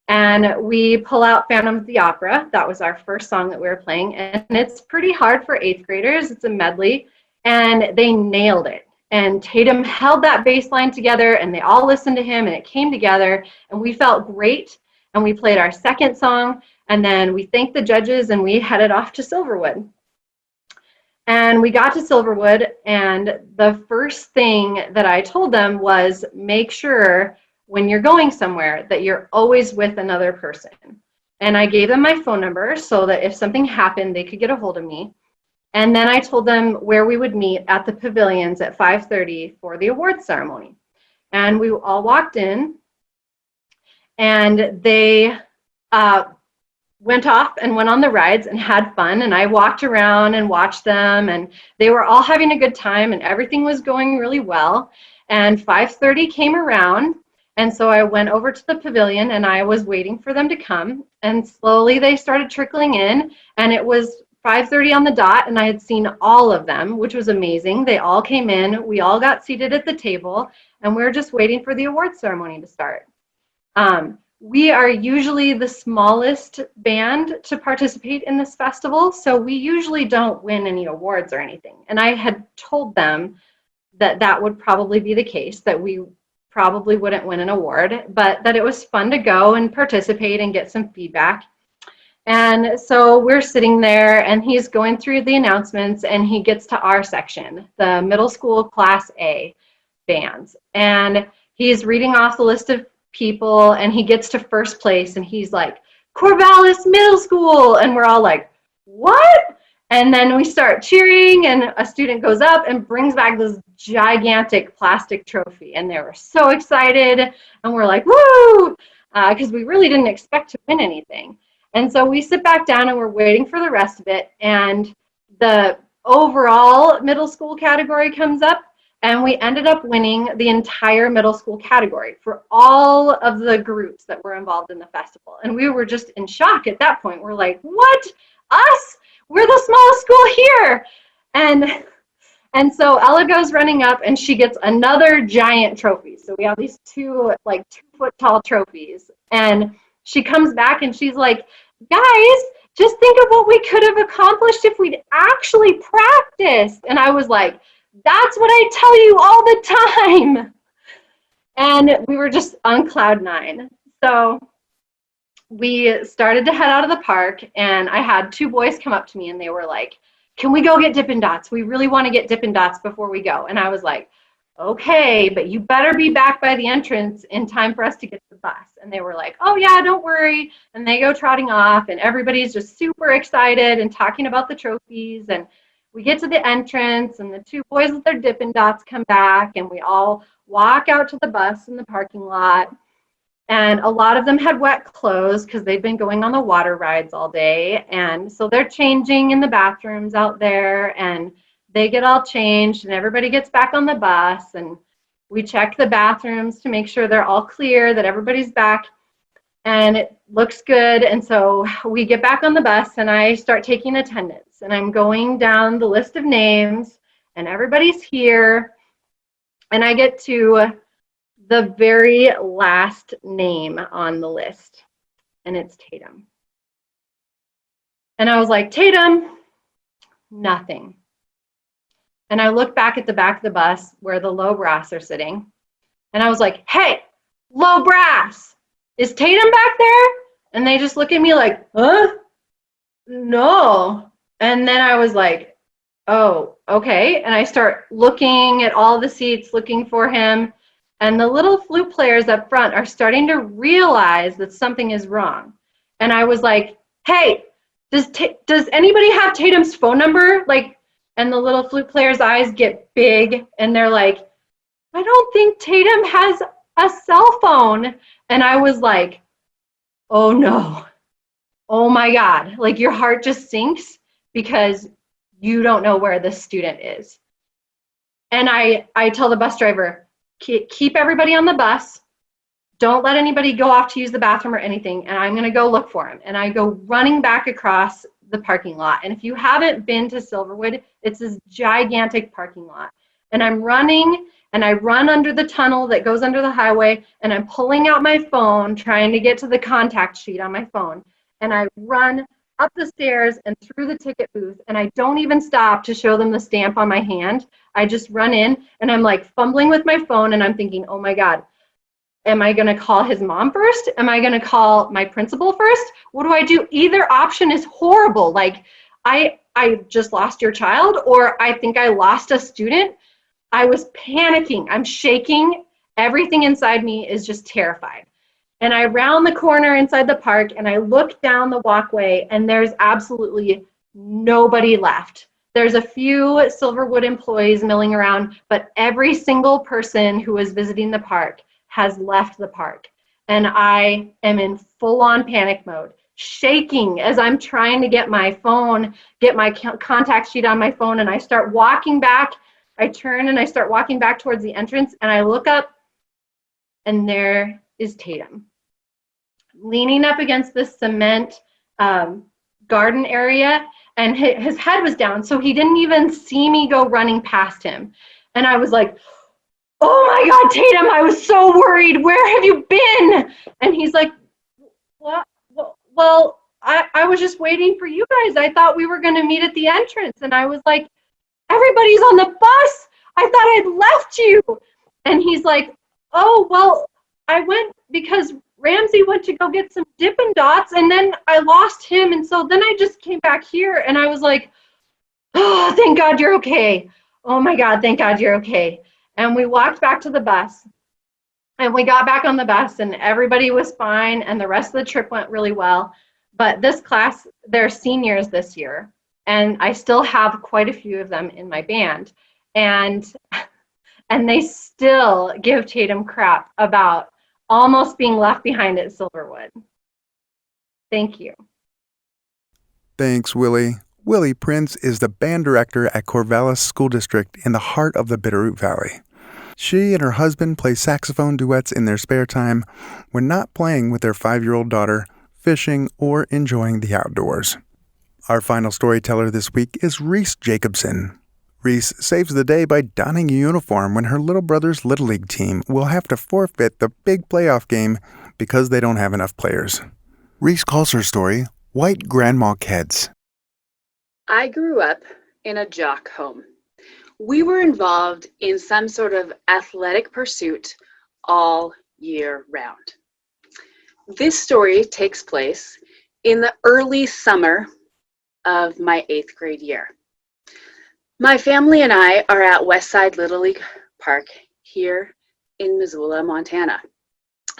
And we pull out Phantom of the Opera. That was our first song that we were playing. And it's pretty hard for 8th graders. It's a medley. And they nailed it. And Tatum held that bass line together, and they all listened to him, and it came together. And we felt great. And we played our second song. And then we thanked the judges, and we headed off to Silverwood. And we got to Silverwood, and the first thing that I told them was, make sure when you're going somewhere that you're always with another person. And I gave them my phone number so that if something happened, they could get a hold of me. And then I told them where we would meet at the pavilions at 5:30 for the awards ceremony. And we all walked in, and they went off and went on the rides and had fun. And I walked around and watched them, and they were all having a good time, and everything was going really well. And 5:30 came around, and so I went over to the pavilion, and I was waiting for them to come. And slowly they started trickling in, and it was 5:30 on the dot, and I had seen all of them, which was amazing. They all came in, we all got seated at the table, and we were just waiting for the awards ceremony to start. We are usually the smallest band to participate in this festival, so we usually don't win any awards or anything. And I had told them that that would probably be the case, that we probably wouldn't win an award, but that it was fun to go and participate and get some feedback. And so we're sitting there, and he's going through the announcements, and he gets to our section, the middle school Class A bands. And he's reading off the list of people, and he gets to first place, and he's like, "Corvallis Middle School." And we're all like, "What?" And then we start cheering, and a student goes up and brings back this gigantic plastic trophy, and they were so excited, and we're like, "Woo!" Because we really didn't expect to win anything. And so we sit back down, and we're waiting for the rest of it, and the overall middle school category comes up, and we ended up winning the entire middle school category for all of the groups that were involved in the festival. And we were just in shock at that point. We're like, "What? Us? We're the smallest school here." And so Ella goes running up, and she gets another giant trophy. So we have these two, like 2-foot tall trophies. And she comes back, and she's like, "Guys, just think of what we could have accomplished if we'd actually practiced." And I was like, "That's what I tell you all the time." And we were just on cloud nine. So we started to head out of the park, and I had two boys come up to me and they were like, can we go get Dippin' Dots? We really want to get Dippin' Dots before we go. And I was like, okay, but you better be back by the entrance in time for us to get to the bus. And they were like, oh yeah, don't worry. And they go trotting off, and everybody's just super excited and talking about the trophies. And we get to the entrance, and the two boys with their Dippin' Dots come back, and we all walk out to the bus in the parking lot. And a lot of them had wet clothes because they'd been going on the water rides all day. And so they're changing in the bathrooms out there, and they get all changed, and everybody gets back on the bus. And we check the bathrooms to make sure they're all clear, that everybody's back, and it looks good. And so we get back on the bus, and I start taking attendance. And I'm going down the list of names, and everybody's here. And I get to the very last name on the list, and it's Tatum. And I was like, Tatum, nothing. And I look back at the back of the bus where the low brass are sitting, and I was like, hey, low brass, is Tatum back there? And they just look at me like, huh? No. And then I was like, oh, okay. And I start looking at all the seats, looking for him. And the little flute players up front are starting to realize that something is wrong. And I was like, hey, does anybody have Tatum's phone number? Like, and the little flute players' eyes get big, and they're like, I don't think Tatum has a cell phone. And I was like, oh no, oh my God. Like, your heart just sinks because you don't know where this student is. And I tell the bus driver, keep everybody on the bus. Don't let anybody go off to use the bathroom or anything. And I'm going to go look for him. And I go running back across the parking lot. And if you haven't been to Silverwood, it's this gigantic parking lot. And I'm running, and I run under the tunnel that goes under the highway, and I'm pulling out my phone, trying to get to the contact sheet on my phone. And I run up the stairs and through the ticket booth, and I don't even stop to show them the stamp on my hand. I just run in, and I'm like fumbling with my phone, and I'm thinking, oh my God, am I going to call his mom first? Am I going to call my principal first? What do I do? Either option is horrible. Like, I just lost your child, or I think I lost a student. I was panicking. I'm shaking. Everything inside me is just terrified. And I round the corner inside the park, and I look down the walkway, and there's absolutely nobody left. There's a few Silverwood employees milling around, but every single person who was visiting the park has left the park. And I am in full-on panic mode, shaking as I'm trying to get my phone, get my contact sheet on my phone, and I start walking back. I turn and I start walking back towards the entrance, and I look up, and there is Tatum, leaning up against the cement garden area, and his head was down, so he didn't even see me go running past him. And I was like, oh my God, Tatum, I was so worried. Where have you been? And he's like, what? Well, I was just waiting for you guys. I thought we were going to meet at the entrance. And I was like, everybody's on the bus. I thought I'd left you. And he's like, oh, well, I went because Ramsey went to go get some Dippin' Dots, and then I lost him. And so then I just came back here, and I was like, oh, thank God you're okay. Oh my God, thank God you're okay. And we walked back to the bus, and we got back on the bus, and everybody was fine, and the rest of the trip went really well. But this class, they're seniors this year, and I still have quite a few of them in my band. And they still give Tatum crap about almost being left behind at Silverwood. Thank you. Thanks, Willie. Willie Prince is the band director at Corvallis School District in the heart of the Bitterroot Valley. She and her husband play saxophone duets in their spare time when not playing with their 5-year-old daughter, fishing, or enjoying the outdoors. Our final storyteller this week is Reese Jacobson. Reese saves the day by donning a uniform when her little brother's Little League team will have to forfeit the big playoff game because they don't have enough players. Reese calls her story White Grandma Kids. I grew up in a jock home. We were involved in some sort of athletic pursuit all year round. This story takes place in the early summer of my 8th grade year. My family and I are at Westside Little League Park here in Missoula, Montana,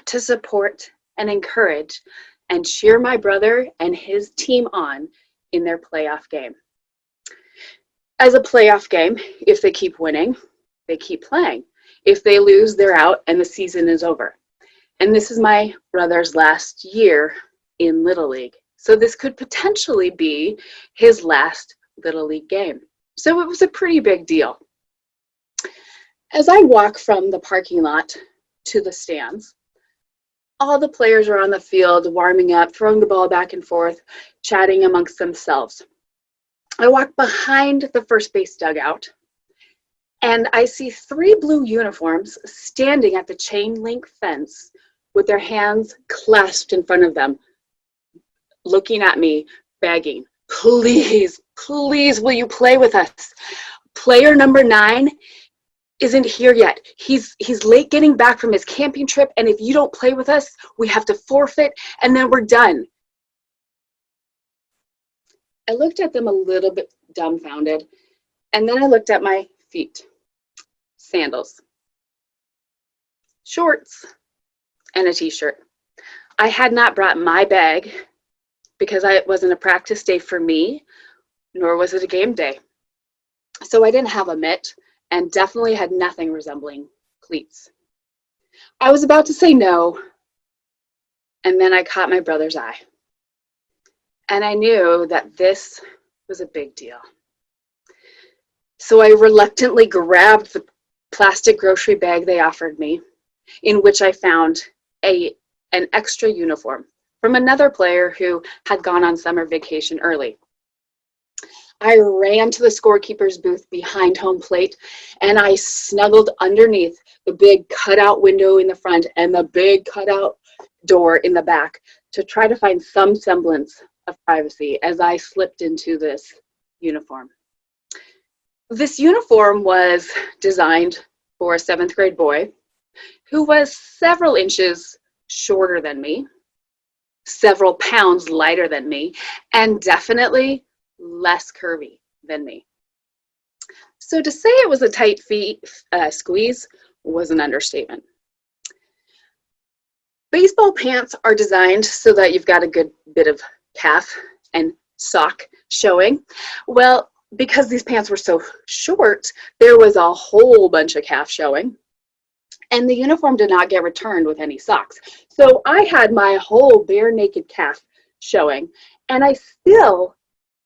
to support and encourage and cheer my brother and his team on in their playoff game. As a playoff game, if they keep winning, they keep playing. If they lose, they're out and the season is over. And this is my brother's last year in Little League. So this could potentially be his last Little League game. So it was a pretty big deal. As I walk from the parking lot to the stands, all the players are on the field, warming up, throwing the ball back and forth, chatting amongst themselves. I walk behind the first base dugout, and I see 3 blue uniforms standing at the chain link fence with their hands clasped in front of them, looking at me, begging, please, please, will you play with us? Player number 9 isn't here yet. He's late getting back from his camping trip, and if you don't play with us, we have to forfeit, and then we're done. I looked at them a little bit dumbfounded, and then I looked at my feet. Sandals, shorts, and a t-shirt. I had not brought my bag because it wasn't a practice day for me, nor was it a game day. So I didn't have a mitt and definitely had nothing resembling cleats. I was about to say no, and then I caught my brother's eye. And I knew that this was a big deal. So I reluctantly grabbed the plastic grocery bag they offered me, in which I found an extra uniform from another player who had gone on summer vacation early. I ran to the scorekeeper's booth behind home plate, and I snuggled underneath the big cutout window in the front and the big cutout door in the back to try to find some semblance of privacy as I slipped into this uniform. This uniform was designed for a 7th grade boy who was several inches shorter than me, several pounds lighter than me, and definitely less curvy than me. So to say it was a tight squeeze was an understatement. Baseball pants are designed so that you've got a good bit of calf and sock showing. Well, because these pants were so short, there was a whole bunch of calf showing, and the uniform did not get returned with any socks. So I had my whole bare naked calf showing, and I still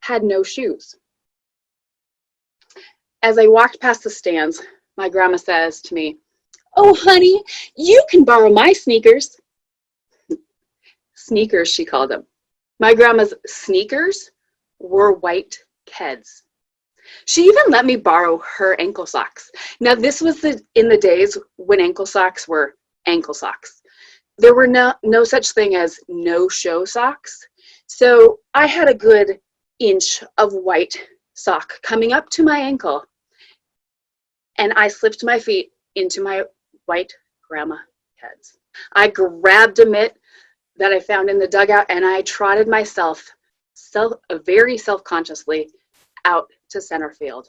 had no shoes. As I walked past the stands, my grandma says to me, "Oh, honey, you can borrow my sneakers." Sneakers, she called them. My grandma's sneakers were white Keds. She even let me borrow her ankle socks. Now, this was in the days when ankle socks were ankle socks. There were no such thing as no-show socks. So I had a good inch of white sock coming up to my ankle, and I slipped my feet into my white grandma Keds. I grabbed a mitt that I found in the dugout, and I trotted myself very self-consciously out to center field,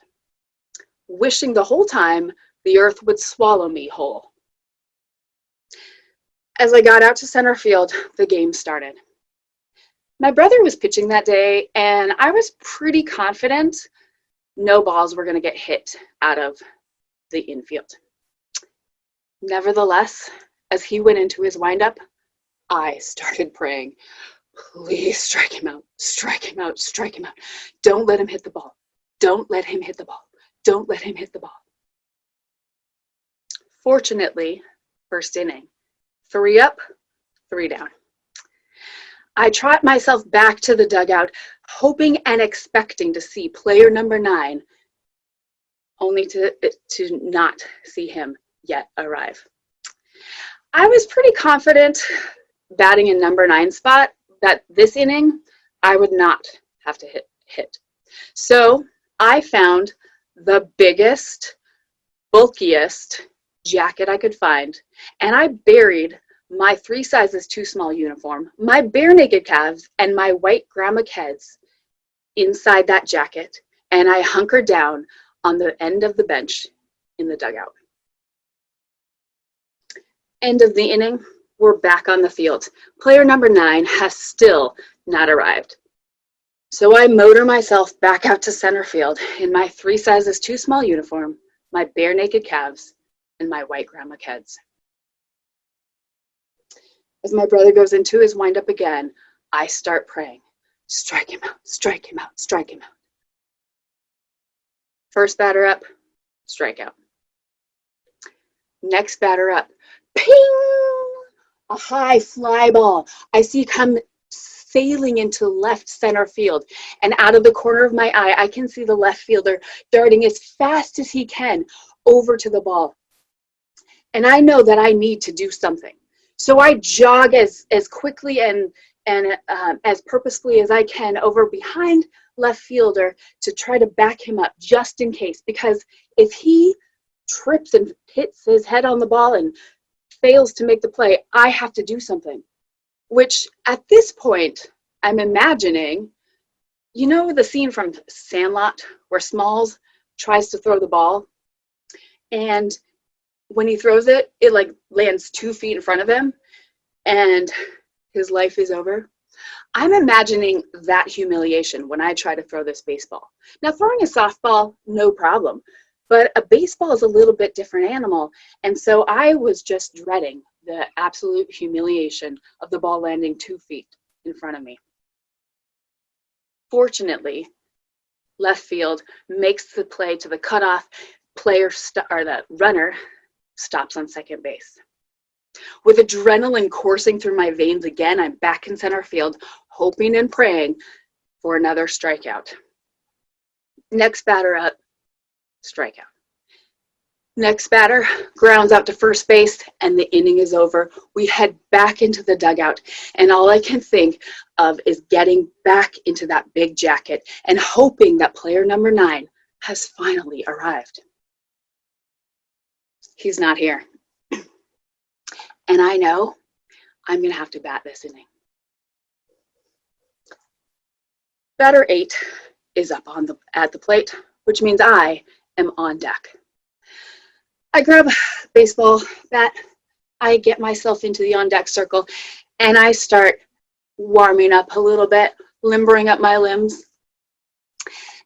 wishing the whole time the earth would swallow me whole. As I got out to center field, the game started. My brother was pitching that day, and I was pretty confident no balls were going to get hit out of the infield. Nevertheless, as he went into his windup, I started praying, "Please strike him out, strike him out, strike him out. Don't let him hit the ball. Don't let him hit the ball. Don't let him hit the ball." Fortunately, first inning, 3 up, 3 down. I trot myself back to the dugout, hoping and expecting to see player number 9, only to not see him yet arrive. I was pretty confident, batting in number 9 spot, that this inning I would not have to hit. So I found the biggest, bulkiest jacket I could find, and I buried my 3 sizes too small uniform, my bare naked calves, and my white grandma kids inside that jacket, and I hunkered down on the end of the bench in the dugout. End of the inning, we're back on the field. Player number 9 has still not arrived. So I motor myself back out to center field in my 3 sizes too small uniform, my bare naked calves, and my white grandma kids. As my brother goes into his windup again, I start praying, strike him out, strike him out, strike him out. First batter up, strikeout. Next batter up, ping! A high fly ball I see come sailing into left center field. And out of the corner of my eye, I can see the left fielder darting as fast as he can over to the ball. And I know that I need to do something. So I jog as quickly and as purposefully as I can over behind left fielder to try to back him up just in case, because if he trips and hits his head on the ball and fails to make the play, I have to do something. Which at this point, I'm imagining, you know the scene from Sandlot where Smalls tries to throw the ball, and when he throws it, it like lands 2 feet in front of him and his life is over. I'm imagining that humiliation when I try to throw this baseball. Now, throwing a softball, no problem, but a baseball is a little bit different animal, and so I was just dreading the absolute humiliation of the ball landing 2 feet in front of me. Fortunately, left field makes the play to the cutoff. The runner stops on second base. With adrenaline coursing through my veins again, I'm back in center field, hoping and praying for another strikeout. Next batter up, strikeout. Next batter grounds out to first base, and the inning is over. We head back into the dugout, and all I can think of is getting back into that big jacket and hoping that player number 9 has finally arrived. He's not here. And I know I'm going to have to bat this inning. Batter 8 is up at the plate, which means I am on deck. I grab a baseball bat, I get myself into the on-deck circle, and I start warming up a little bit, limbering up my limbs.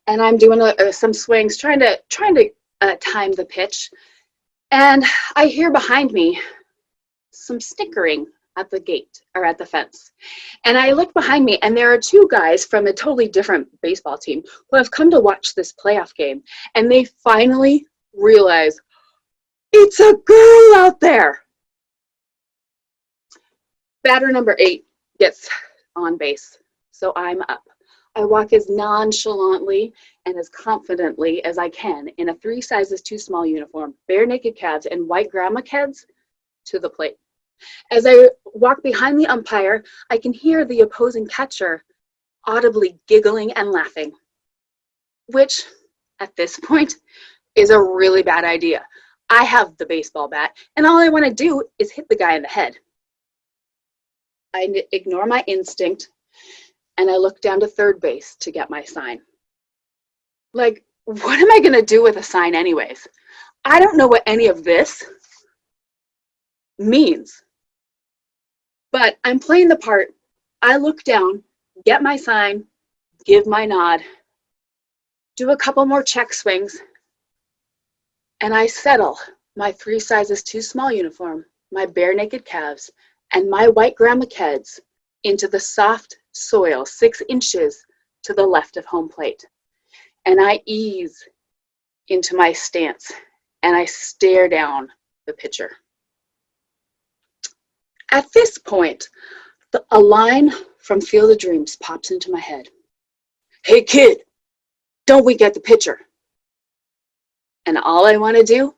And I'm doing some swings, trying to time the pitch. And I hear behind me some snickering at the gate or at the fence. And I look behind me, and there are 2 guys from a totally different baseball team who have come to watch this playoff game. And they finally realize, it's a girl out there. Batter number 8 gets on base, so I'm up. I walk as nonchalantly and as confidently as I can in a 3 sizes too small uniform, bare naked calves, and white grandma kids to the plate. As I walk behind the umpire, I can hear the opposing catcher audibly giggling and laughing, which at this point is a really bad idea. I have the baseball bat, and all I want to do is hit the guy in the head. I ignore my instinct, and I look down to third base to get my sign. Like, what am I going to do with a sign anyways? I don't know what any of this means. But I'm playing the part. I look down, get my sign, give my nod, do a couple more check swings, and I settle my 3 sizes too small uniform, my bare naked calves, and my white grandma kids into the soft soil 6 inches to the left of home plate. And I ease into my stance, and I stare down the pitcher. At this point, a line from Field of Dreams pops into my head. Hey kid, don't wink at the pitcher. And all I want to do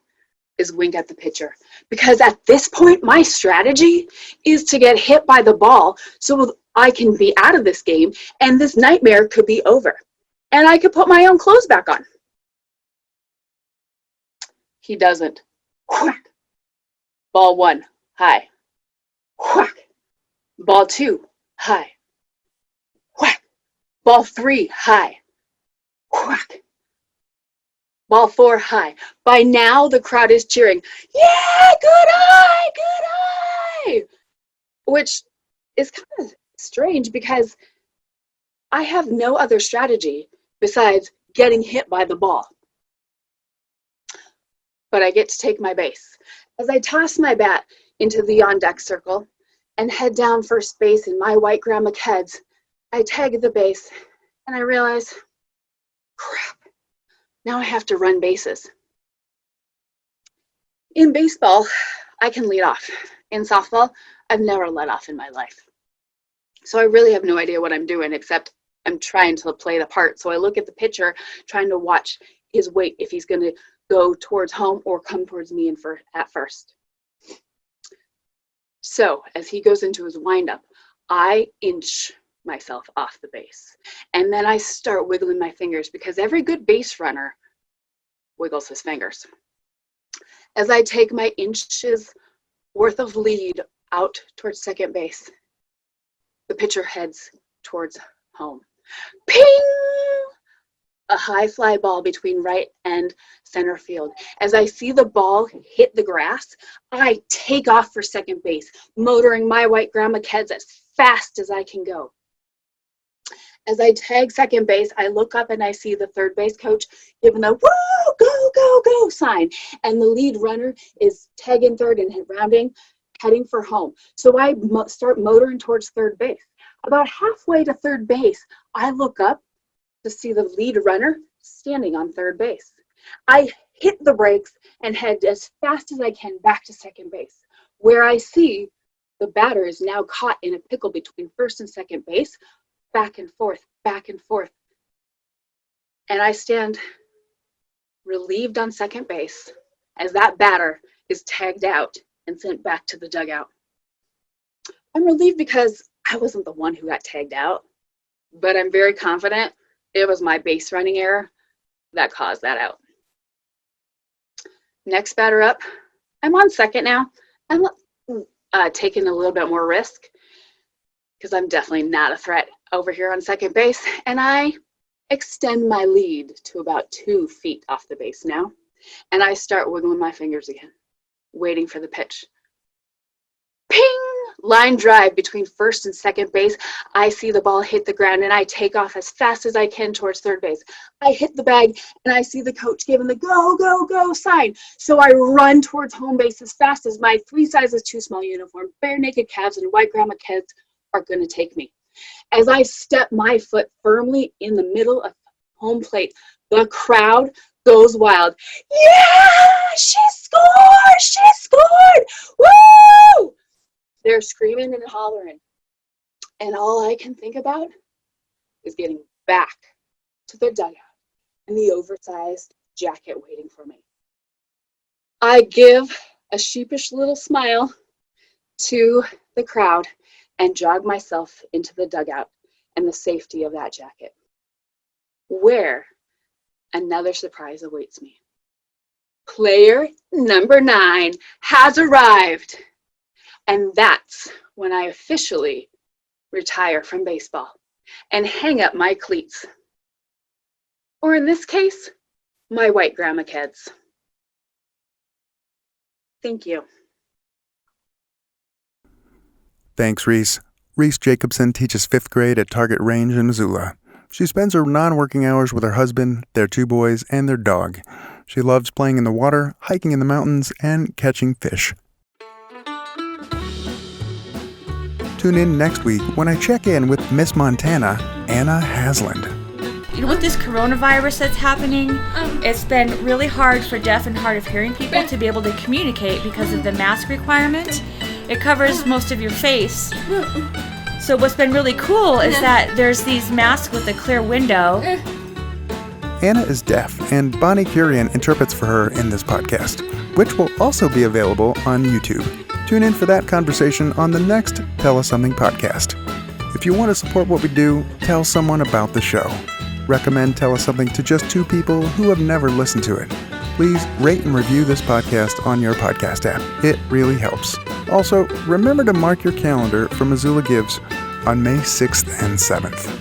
is wink at the pitcher, because at this point, my strategy is to get hit by the ball so I can be out of this game and this nightmare could be over and I could put my own clothes back on. He doesn't. Whack. Ball 1, high. Whack. Ball 2, high. Whack. Ball 3, high. Whack. Ball 4, high. By now, the crowd is cheering, yeah, good eye, good eye! Which is kind of strange because I have no other strategy besides getting hit by the ball. But I get to take my base. As I toss my bat into the on-deck circle and head down first base in my white grandma Keds, I tag the base and I realize, crap, now I have to run bases. In baseball, I can lead off. In softball, I've never led off in my life. So I really have no idea what I'm doing, except I'm trying to play the part. So I look at the pitcher, trying to watch his weight, if he's going to go towards home or come towards me at first. So as he goes into his windup, I inch myself off the base. And then I start wiggling my fingers, because every good base runner wiggles his fingers. As I take my inches worth of lead out towards second base, the pitcher heads towards home. Ping! A high fly ball between right and center field. As I see the ball hit the grass, I take off for second base, motoring my white grandma Keds as fast as I can go. As I tag second base, I look up and I see the third base coach giving the woo, go, go, go sign. And the lead runner is tagging third and rounding, heading for home. So I start motoring towards third base. About halfway to third base, I look up to see the lead runner standing on third base. I hit the brakes and head as fast as I can back to second base, where I see the batter is now caught in a pickle between first and second base, back and forth, back and forth. And I stand relieved on second base as that batter is tagged out and sent back to the dugout. I'm relieved because I wasn't the one who got tagged out, but I'm very confident it was my base running error that caused that out. Next batter up, I'm on second now. I'm taking a little bit more risk because I'm definitely not a threat over here on second base, and I extend my lead to about 2 feet off the base now, and I start wiggling my fingers again, waiting for the pitch. Ping! Line drive between first and second base. I see the ball hit the ground and I take off as fast as I can towards third base. I hit the bag and I see the coach giving the go, go, go sign. So I run towards home base as fast as my 3 sizes too small uniform, bare naked calves, and white grandma Keds are going to take me. As I step my foot firmly in the middle of home plate, the crowd goes wild. Yeah, she scored! She scored! Woo! They're screaming and hollering. And all I can think about is getting back to the dugout and the oversized jacket waiting for me. I give a sheepish little smile to the crowd and jog myself into the dugout and the safety of that jacket, where another surprise awaits me. Player number 9 has arrived. And that's when I officially retire from baseball and hang up my cleats. Or in this case, my white grandma Keds. Thank you. Thanks, Reese. Reese Jacobson teaches 5th grade at Target Range in Missoula. She spends her non-working hours with her husband, their 2 boys, and their dog. She loves playing in the water, hiking in the mountains, and catching fish. Tune in next week when I check in with Miss Montana, Anna Hasland. You know, with this coronavirus that's happening, it's been really hard for deaf and hard of hearing people to be able to communicate because of the mask requirement. It covers most of your face. So what's been really cool is that there's these masks with a clear window. Anna is deaf, and Bonnie Curian interprets for her in this podcast, which will also be available on YouTube. Tune in for that conversation on the next Tell Us Something podcast. If you want to support what we do, tell someone about the show. Recommend Tell Us Something to just 2 people who have never listened to it. please rate and review this podcast on your podcast app. It really helps. Also, remember to mark your calendar for Missoula Gives on May 6th and 7th.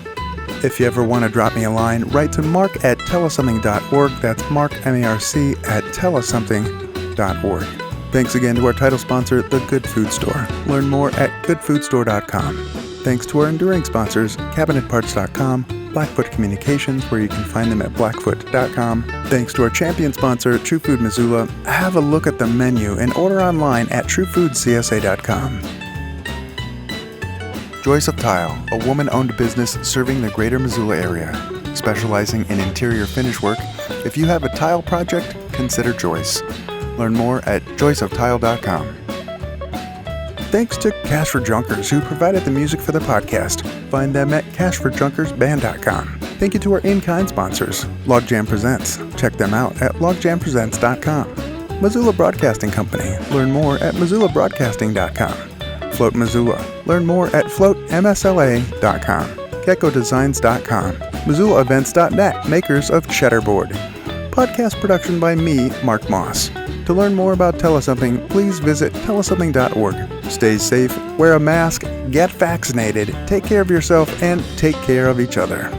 If you ever want to drop me a line, write to mark@tellussomething.org. That's Mark, M-A-R-C, @tellussomething.org. Thanks again to our title sponsor, The Good Food Store. Learn more at goodfoodstore.com. Thanks to our enduring sponsors, CabinetParts.com, Blackfoot Communications, where you can find them at blackfoot.com. Thanks to our champion sponsor, True Food Missoula. Have a look at the menu and order online at truefoodcsa.com. Joyce of Tile, a woman-owned business serving the greater Missoula area, specializing in interior finish work. If you have a tile project, consider Joyce. Learn more at joyceoftile.com. Thanks to Cash for Junkers, who provided the music for the podcast. Find them at cashforjunkersband.com. Thank you to our in-kind sponsors, Logjam Presents. Check them out at logjampresents.com. Missoula Broadcasting Company. Learn more at missoulabroadcasting.com. Float Missoula. Learn more at floatmsla.com. GeckoDesigns.com. MissoulaEvents.net, makers of Cheddarboard. Podcast production by me, Mark Moss. To learn more about Tell Us Something, please visit tellussomething.org. Stay safe, wear a mask, get vaccinated, take care of yourself, and take care of each other.